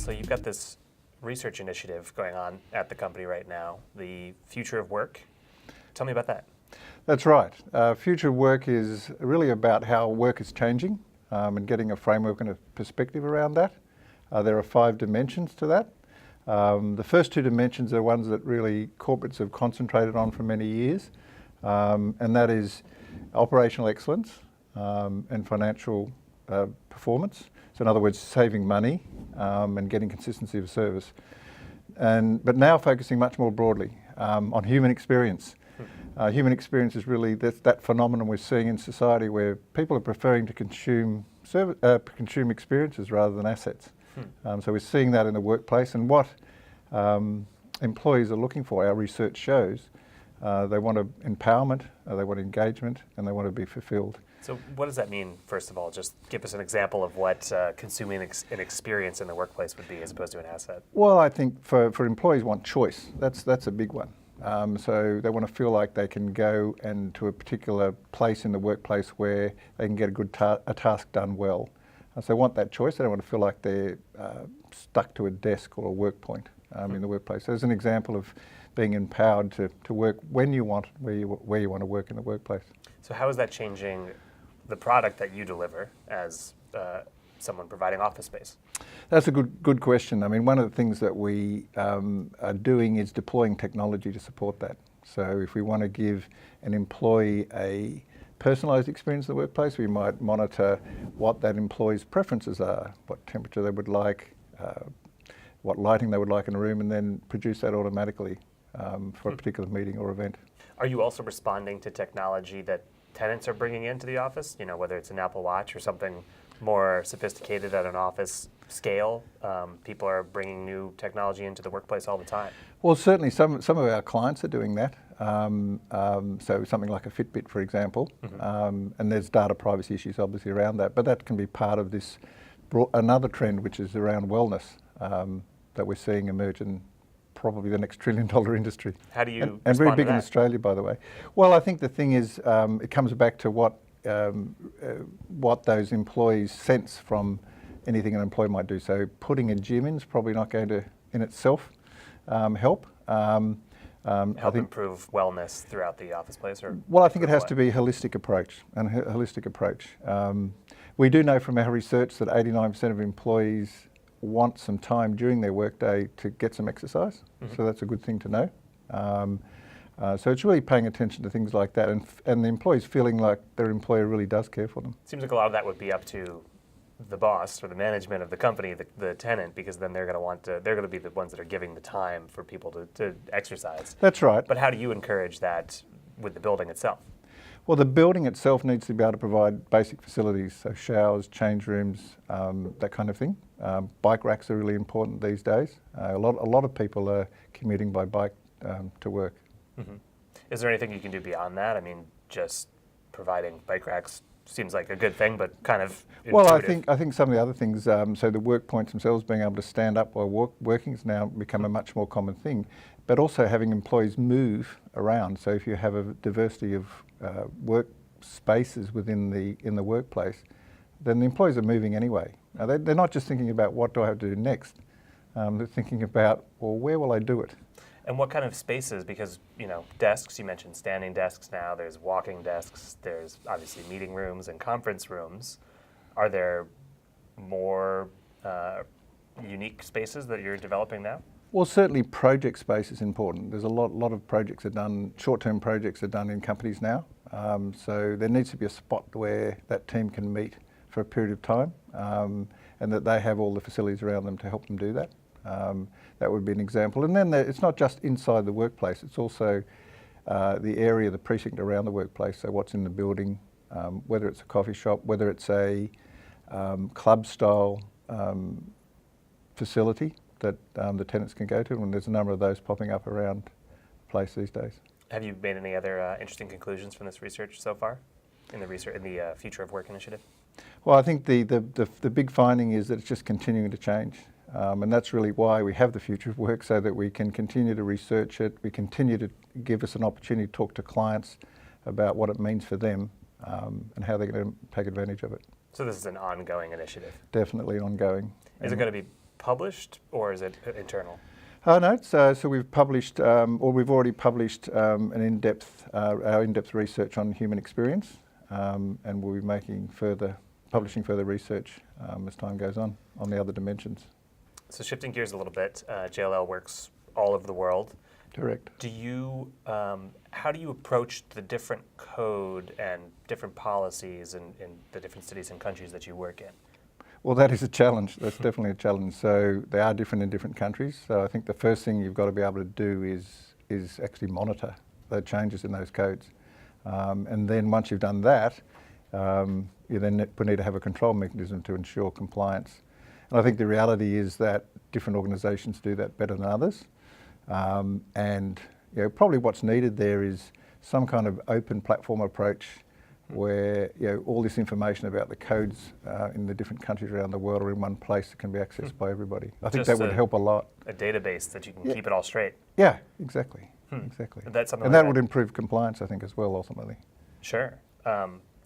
So you've got this research initiative going on at the company right now, the future of work. Tell me about that. That's right. Future of work is really about how work is changing and getting a framework and a perspective around that. There are 5 dimensions to that. The first 2 dimensions are ones that really corporates have concentrated on for many years, and that is operational excellence and financial performance. So in other words, saving money and getting consistency of service. But now focusing much more broadly on human experience. Human experience is really that phenomenon we're seeing in society where people are preferring to consume experiences rather than assets. So we're seeing that in the workplace, and what employees are looking for, our research shows, they want empowerment, they want engagement, and they want to be fulfilled. So what does that mean, first of all? Just give us an example of what consuming an experience in the workplace would be as opposed to an asset. Well, I think for employees want choice. That's a big one. So they want to feel like they can go to a particular place in the workplace where they can get a task done well. So they want that choice. They don't want to feel like they're stuck to a desk or a work point in the workplace. So there's an example of being empowered to work when you want, where you want to work in the workplace. So how is that changing the product that you deliver as someone providing office space? That's a good question. I mean, one of the things that we are doing is deploying technology to support that. So if we want to give an employee a personalised experience in the workplace, we might monitor what that employee's preferences are, what temperature they would like, what lighting they would like in a room, and then produce that automatically for a particular meeting or event. Are you also responding to technology that tenants are bringing into the office? You know, whether it's an Apple Watch or something more sophisticated at an office scale. People are bringing new technology into the workplace all the time. Well, certainly some of our clients are doing that. So something like a Fitbit, for example, and there's data privacy issues obviously around that, but that can be part of this another trend, which is around wellness that we're seeing emerge in probably the next $1 trillion industry. How do you and very respond big to in that? Australia, by the way. Well, I think the thing is, it comes back to what those employees sense from anything an employee might do. So putting a gym in is probably not going to, in itself, help. Help improve wellness throughout the office place, or? Well, I think it has to be a holistic approach, We do know from our research that 89% of employees want some time during their workday to get some exercise. So that's a good thing to know. So it's really paying attention to things like that, and the employees feeling like their employer really does care for them. Seems like a lot of that would be up to the boss or the management of the company, the tenant, because then they're going to be the ones that are giving the time for people to exercise. That's right. But how do you encourage that with the building itself? Well, the building itself needs to be able to provide basic facilities, so showers, change rooms, that kind of thing. Bike racks are really important these days. A lot of people are commuting by bike to work. Is there anything you can do beyond that? I mean, just providing bike racks seems like a good thing, but kind of intuitive. Well, I think some of the other things, so the work points themselves, being able to stand up while working has now become a much more common thing, but also having employees move around. So if you have a diversity of work spaces within the workplace, then the employees are moving anyway. They're not just thinking about what do I have to do next. They're thinking about, well, where will I do it? And what kind of spaces? Because, you know, desks, you mentioned standing desks now, there's walking desks, there's obviously meeting rooms and conference rooms. Are there more unique spaces that you're developing now? Well, certainly project space is important. There's a lot of projects are done, short-term projects are done in companies now. So there needs to be a spot where that team can meet for a period of time and that they have all the facilities around them to help them do that. That would be an example. And then it's not just inside the workplace, it's also the area, the precinct around the workplace. So what's in the building, whether it's a coffee shop, whether it's a club-style facility that the tenants can go to, and there's a number of those popping up around the place these days. Have you made any other interesting conclusions from this research so far in the Future of Work initiative? Well, I think the big finding is that it's just continuing to change. And that's really why we have the Future of Work, so that we can continue to research it, we continue to give us an opportunity to talk to clients about what it means for them and how they're going to take advantage of it. So this is an ongoing initiative? Definitely ongoing. Is it going to be published, or is it internal? No, so we've published, or we've already published our in-depth research on human experience, and we'll be publishing further research as time goes on the other dimensions. So shifting gears a little bit, JLL works all over the world. Correct. How do you approach the different code and different policies in the different cities and countries that you work in? Well, that is a challenge. That's definitely a challenge. So they are different in different countries. So I think the first thing you've got to be able to do is actually monitor the changes in those codes. And then once you've done that, you then need to have a control mechanism to ensure compliance. And I think the reality is that different organisations do that better than others. And probably what's needed there is some kind of open platform approach where all this information about the codes in the different countries around the world are in one place that can be accessed by everybody. I think that would help a lot. A database that you can keep it all straight. Yeah, exactly. Exactly. And that's something and that would improve compliance, I think, as well, ultimately. Sure.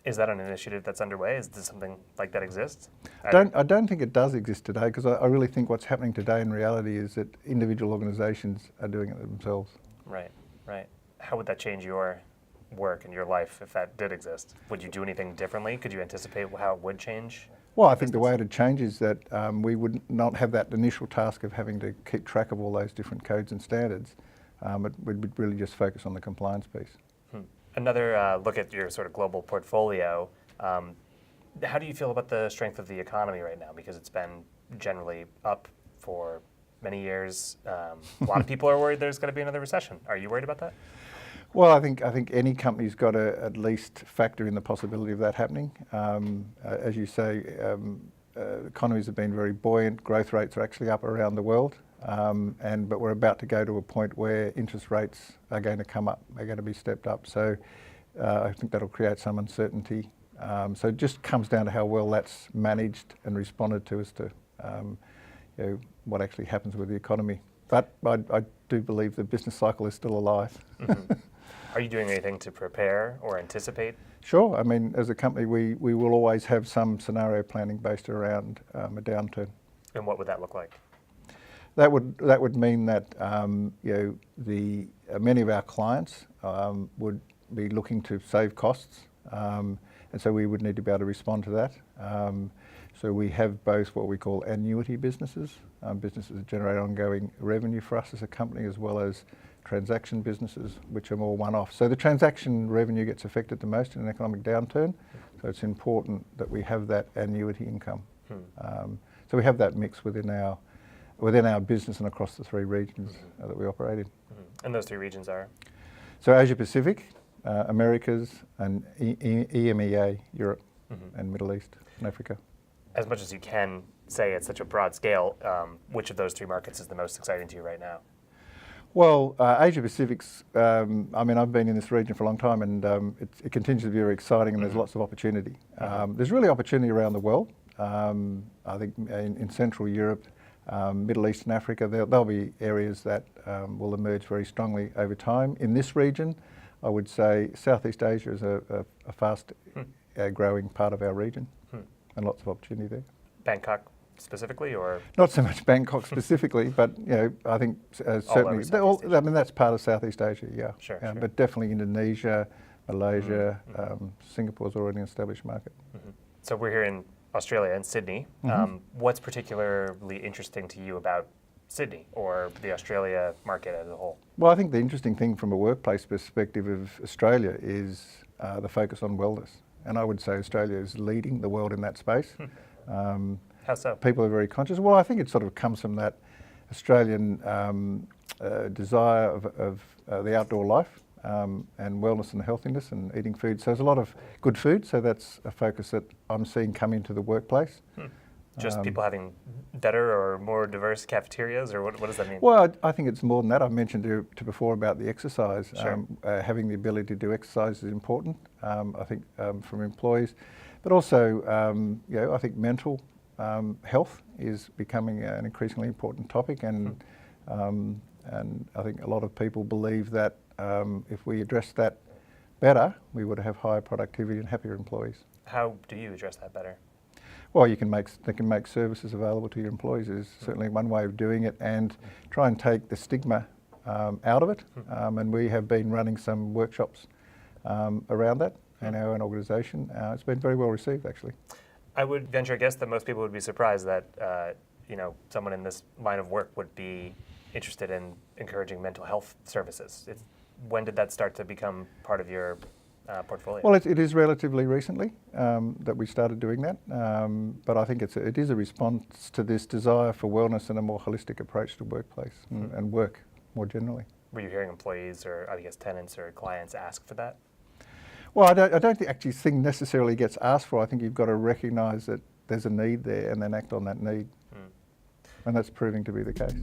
Is that an initiative that's underway? Is there something like that exists? I don't think it does exist today, because I really think what's happening today in reality is that individual organisations are doing it themselves. Right, right. How would that change your work and your life if that did exist? Would you do anything differently? Could you anticipate how it would change? Well, I think the way it would change is that we would not have that initial task of having to keep track of all those different codes and standards. It would really just focus on the compliance piece. Another look at your sort of global portfolio. How do you feel about the strength of the economy right now? Because it's been generally up for many years. A lot of people are worried there's going to be another recession. Are you worried about that? Well, I think any company's got to at least factor in the possibility of that happening. As you say, economies have been very buoyant. Growth rates are actually up around the world. But we're about to go to a point where interest rates are going to come up, are going to be stepped up. So I think that'll create some uncertainty. So it just comes down to how well that's managed and responded to as to what actually happens with the economy. But I do believe the business cycle is still alive. Are you doing anything to prepare or anticipate? Sure. I mean, as a company, we will always have some scenario planning based around a downturn. And what would that look like? That would mean that many of our clients would be looking to save costs, and so we would need to be able to respond to that. So we have both what we call annuity businesses, businesses that generate ongoing revenue for us as a company, as well as transaction businesses, which are more one-off. So the transaction revenue gets affected the most in an economic downturn, so it's important that we have that annuity income. So we have that mix within our business and across the three regions that we operate in. And those three regions are? So Asia Pacific, Americas, and EMEA, Europe, and Middle East and Africa. As much as you can say at such a broad scale, which of those three markets is the most exciting to you right now? Well, Asia Pacific's, I mean, I've been in this region for a long time, and it continues to be very exciting, and there's lots of opportunity. There's really opportunity around the world. I think in Central Europe, Middle East and Africa, there'll be areas that will emerge very strongly over time. In this region, I would say Southeast Asia is a fast growing part of our region, and lots of opportunity there. Bangkok specifically, or? Not so much Bangkok specifically, but I think certainly, I mean, that's part of Southeast Asia, yeah. Sure. But definitely Indonesia, Malaysia, Singapore's already an established market. So we're here in Australia and Sydney. What's particularly interesting to you about Sydney or the Australia market as a whole? Well, I think the interesting thing from a workplace perspective of Australia is the focus on wellness. And I would say Australia is leading the world in that space. How so? People are very conscious. Well, I think it sort of comes from that Australian desire of the outdoor life and wellness and healthiness and eating food. So there's a lot of good food, so that's a focus that I'm seeing come into the workplace. Just people having better or more diverse cafeterias, or what does that mean? Well, I think it's more than that. I mentioned to before about the exercise. Sure. Having the ability to do exercise is important, I think, from employees. But also, I think mental health is becoming an increasingly important topic, and I think a lot of people believe that if we address that better, we would have higher productivity and happier employees. How do you address that better? Well, they can make services available to your employees is certainly one way of doing it, and try and take the stigma out of it. And we have been running some workshops around that in our own organisation. It's been very well received, actually. I would venture a guess that most people would be surprised that someone in this line of work would be interested in encouraging mental health services. When did that start to become part of your portfolio? Well, it is relatively recently that we started doing that, but I think it is a response to this desire for wellness and a more holistic approach to workplace and work more generally. Were you hearing employees or, I guess, tenants or clients ask for that? Well, I don't think actually thing necessarily gets asked for. I think you've got to recognise that there's a need there and then act on that need. And that's proving to be the case.